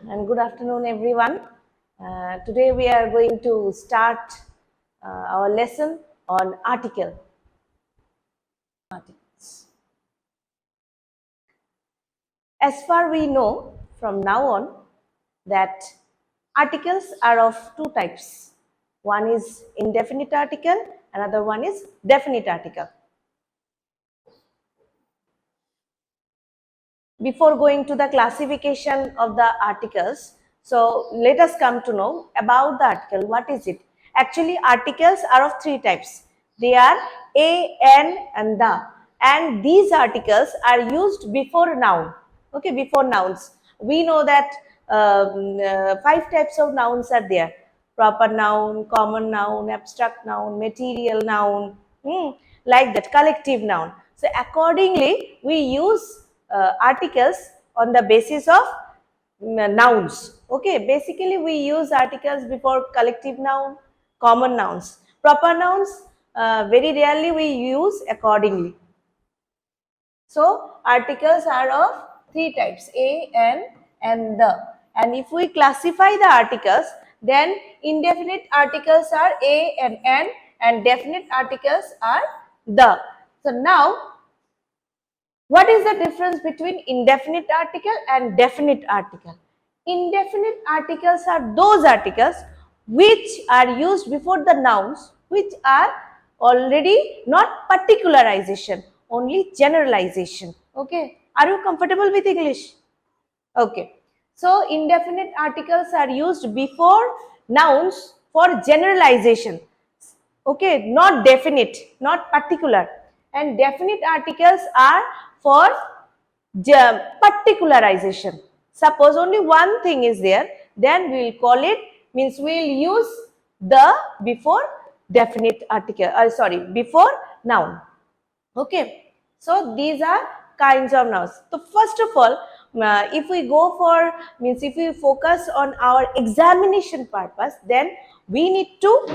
and good afternoon everyone. Today we are going to start our lesson on articles. As far we know from now on that articles are of two types. One is indefinite article, another one is definite article. Before going to the classification of the articles, so let us come to know about the article. What is it? Actually, articles are of three types. They are a, an and the. And these articles are used before noun. Okay, before nouns. We know that 5 types of nouns are there. Proper noun, common noun, abstract noun, material noun, like that, collective noun. So accordingly, we use articles on the basis of nouns. Okay, basically we use articles before collective noun, common nouns. Proper nouns, very rarely we use accordingly. So articles are of three types, a, an and the. And if we classify the articles, then indefinite articles are a and an, and definite articles are the. So now, what is the difference between indefinite article and definite article? Indefinite articles are those articles which are used before the nouns, which are already not particularization, only generalization. Okay. Are you comfortable with English? Okay. So indefinite articles are used before nouns for generalization. Okay, not definite, not particular. And definite articles are for particularization. Suppose only one thing is there, then we will call it, means we will use the before definite article, before noun. Okay, so these are kinds of nouns. So first of all, if we go for, means if we focus on our examination purpose, then we need to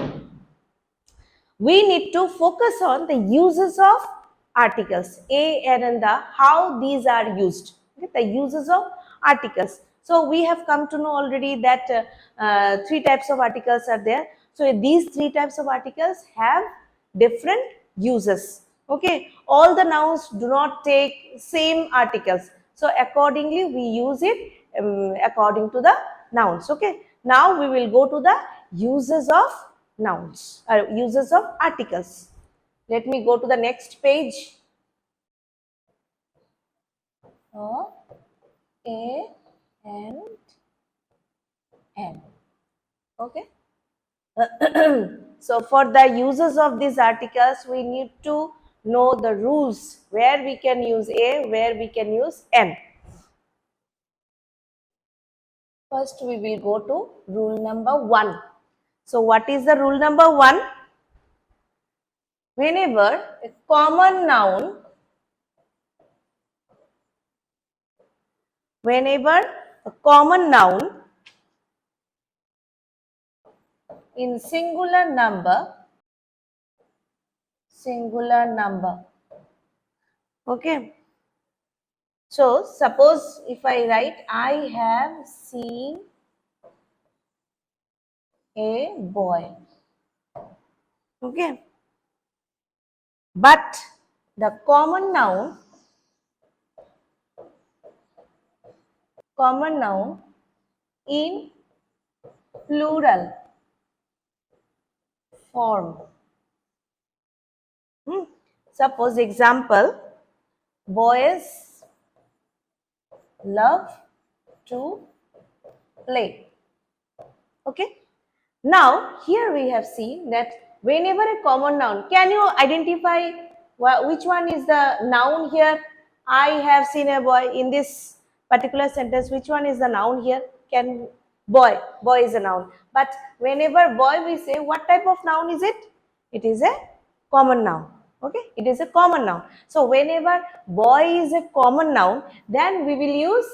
focus on the uses of articles, a, an and the, how these are used. Okay, the uses of articles. So we have come to know already that 3 types of articles are there. So these 3 types of articles have different uses. Okay, all the nouns do not take same articles. So accordingly we use it according to the nouns. Okay, now we will go to the uses of nouns, uses of articles. Let me go to the next page. A and N. Okay. So for the uses of these articles, we need to know the rules where we can use A, where we can use N. First, we will go to rule number 1. So what is the rule number 1? Whenever a common noun, in singular number, okay. So suppose if I write, I have seen a boy, okay, but the common noun in plural form. Suppose example, boys love to play. Okay. Now here we have seen that whenever a common noun, can you identify which one is the noun here? I have seen a boy in this particular sentence. Which one is the noun here? Boy is a noun. But whenever boy we say, what type of noun is it? It is a common noun. Okay, it is a common noun. So whenever boy is a common noun, then we will use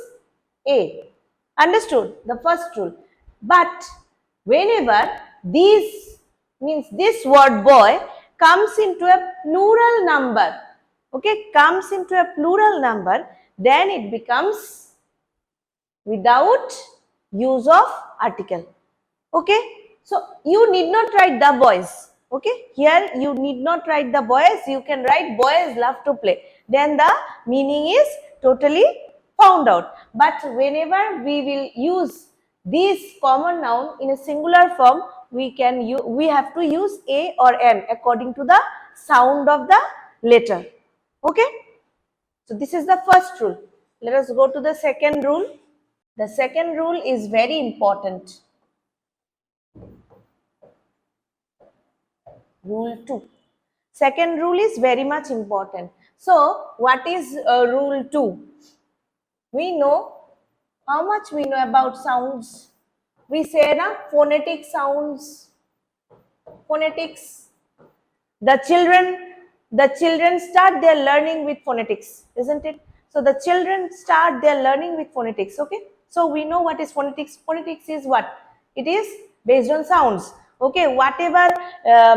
a. Understood? The first rule. But whenever this word boy comes into a plural number, okay, then it becomes without use of article. Okay, so you need not write the boys. Okay, here you need not write the boys, you can write boys love to play. Then the meaning is totally found out. But whenever we will use this common noun in a singular form, we have to use a or an according to the sound of the letter. Okay, so this is the first rule. Let us go to the second rule. The second rule is very important. Rule 2. Second rule is very much important. So, what is rule 2? We know how much we know about sounds. We say na phonetic sounds, phonetics. The children start their learning with phonetics, isn't it? So the children start their learning with phonetics. Okay, so we know what is phonetics. Phonetics is what? It is based on sounds. Okay, whatever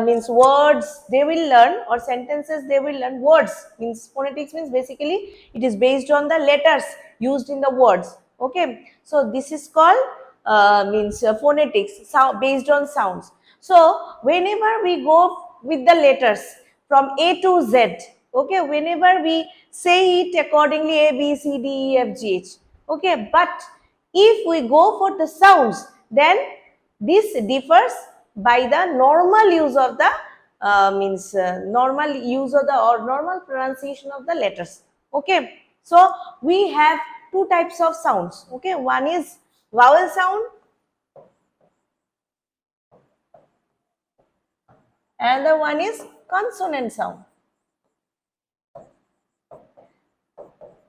means words they will learn or sentences they will learn. Words means phonetics means basically it is based on the letters used in the words. Okay, so this is called phonetics, based on sounds. So whenever we go with the letters from A to Z, okay, whenever we say it accordingly A, B, C, D, E, F, G, H, okay, but if we go for the sounds, then this differs by the normal use of the normal use of the or normal pronunciation of the letters. Okay, so we have two types of sounds. Okay, one is vowel sound, another one is consonant sound.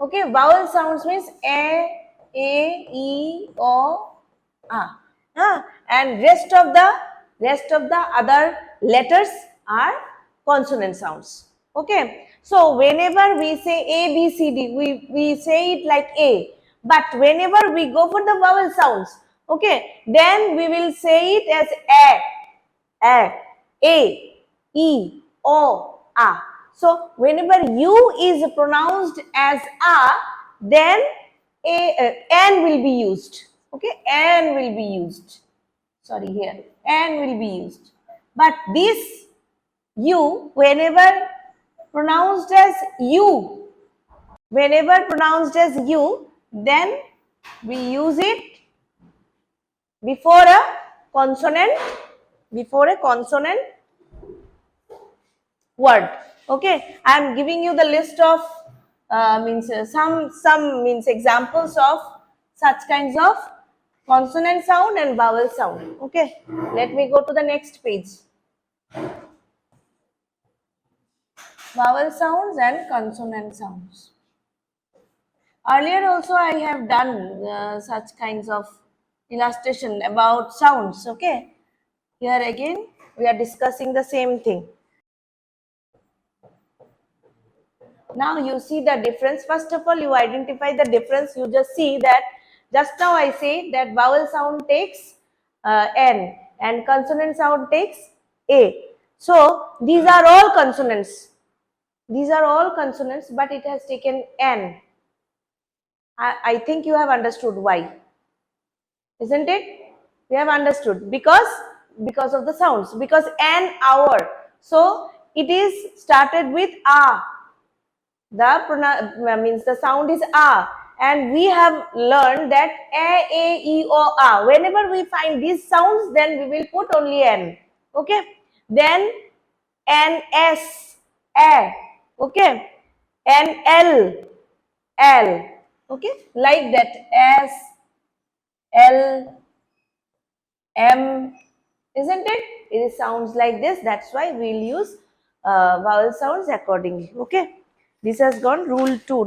Okay, vowel sounds means a, e, o, a. And rest of the other letters are consonant sounds. Okay, so whenever we say A, B, C, D, we say it like A. But whenever we go for the vowel sounds, okay, then we will say it as a, e, o, a. So whenever U is pronounced as a, then N will be used. Okay, N will be used. Sorry, here N will be used. But this U, whenever pronounced as U, then we use it before a consonant word. Okay, I am giving you the list of some examples of such kinds of consonant sound and vowel sound. Okay, let me go to the next page. Vowel sounds and consonant sounds. Earlier also I have done such kinds of illustration about sounds. Okay, here again we are discussing the same thing. Now you see the difference. First of all, you identify the difference. You just see that just now I say that vowel sound takes N and consonant sound takes A. So these are all consonants. But it has taken N. I think you have understood why. Isn't it? We have understood because of the sounds. Because an hour. So it is started with A. The sound is A, and we have learned that A, E, O, A. Whenever we find these sounds, then we will put only N. Okay. Then N, S, A. Okay. N, L, L. Okay. Like that. S, L, M. Isn't it? It sounds like this. That's why we'll use vowel sounds accordingly. Okay. This has gone rule 2.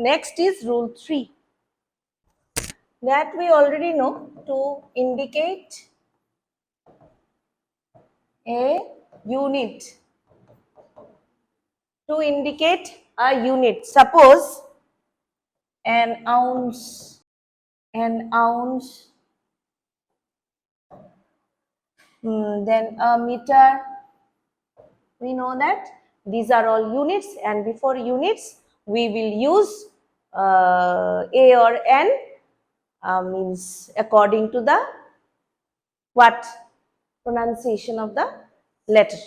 Next is rule 3. That we already know, to indicate a unit. To indicate a unit. Suppose an ounce, then a meter. We know that these are all units, and before units we will use A or N means according to the what pronunciation of the letter.